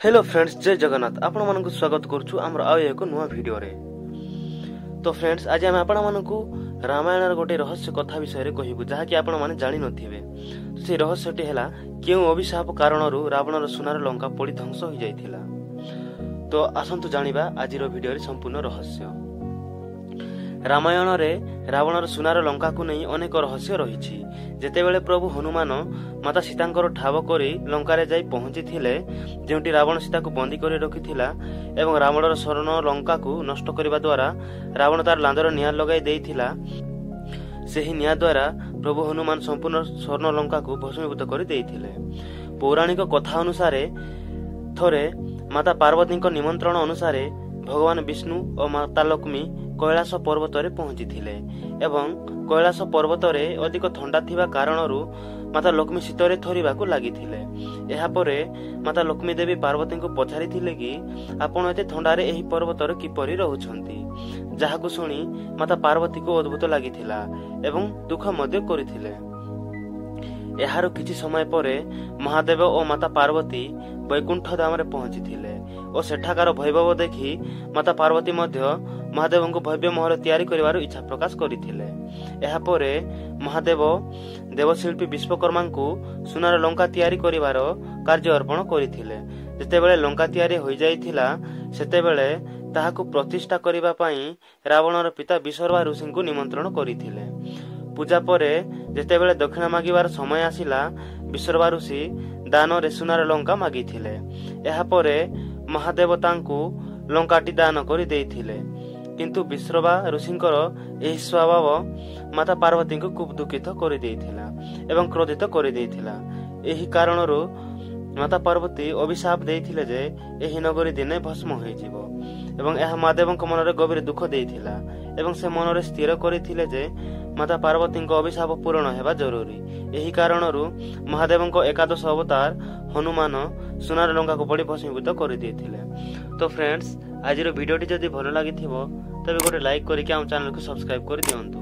Hello friends, जय जगन्नाथ। आपण मानकु स्वागत करछु हमर आउ एक नुवा वीडियो रे। तो फ्रेंड्स, आज हम आपण मानकु रामायण गोटे रहस्य कथा विषय रे कहिबु जहा कि आपण माने जानि नथिबे। से रहस्यटी हैला केउ अभिशाप कारणरू रावणर सुनार लंका पड़ी ध्वंस हो जाइथिला। तो आसंतु जानिबा आजिरो वीडियो रे संपूर्ण रहस्य। रामायण रे रावणर सुनार लंका को नहीं अनेक रहस्य रही। जेतेबेले प्रभु हनुमान माता सीतांकर ठाव करी लंका रे जाई पहुंची थिले, जेउटी रावण सीता को बंदी करी रखिथिला एवं रावणर स्वर्ण लंका को नष्ट करिबा द्वारा रावण तार लांदर निया लगाई देइथिला। सेही निया द्वारा प्रभु हनुमान संपूर्ण स्वर्ण लंका को भस्मीभूत करी देइथिले। पौराणिक कथा अनुसार थरे माता पार्वती निमंत्रण अनुसार भगवान विष्णु और माता लक्ष्मी कैलाश पर्वत रे पहुंची थिले एवं कैलाश पर्वत रे अधिक ठंडा थिबा कारणरू माता लक्ष्मी शीतरे थरिबा को लागि थिले। एहा परे माता लक्ष्मी देवी पार्वती को पछारी थिले कि आपण एते ठंडा रे एही पर्वत रे किपरि रहउछंती। जाहा को सुनी माता पार्वती को अद्भुत लागि थिला एवं दुख मध्य करिथिले। एहार किछि समय परे महादेव और माता पार्वती वैकुंठ धाम रे पहुंची थिले और सेठाकार वैभव देखि माता पार्वती मध्य महादेव को भव्य महल तैयारी करिवार इच्छा प्रकाश करिथिले। एहा परे महादेव देवशिल्पी विश्वकर्मा को सुनार लंका तैयारी करिवार कार्य अर्पण करिथिले। जेतेबेले लंका तैयारी होई जाइथिला सेतेबेले ताहाकु प्रतिष्ठा करिबा पई रावणर पिता विश्वकर्मा ऋषि को निमंत्रण करिथिले। पूजा परे जेतेबेले दक्षिणा मागिबार समय आसिला विश्वकर्मा ऋषि दान रे सुनार लंका मागिथिले। एहा परे महादेव तांकु लंकाटी दान करि देइथिले, किंतु विश्वकर्मा ऋषिंकर एही स्वभाव माता पार्वती को खूब दुखित करि देइथिला एवं क्रोधित करि देइथिला। एही कारणरू माता पार्वती अभिशाप देइथिले जे एही नगरी दिने भस्म होई जिवो एवं एहा महादेवଙ୍କ मनरे गभीर दुख देइथिला एवं से मनरे स्थिर करिथिले जे माता पार्वती को अभिशाप पूर्ण हेबा जरूरी। एही कारणरू महादेवଙ୍କ एकादश अवतार हनुमान सुनार लंका को पड़ी भस्मीभूत कर देइथिले। तो फ्रेंड्स, आज वीडियोटी जदि भल लागिथिबो तबे गोटे लाइक करिके हम चैनल को सब्सक्राइब कर दियंतु।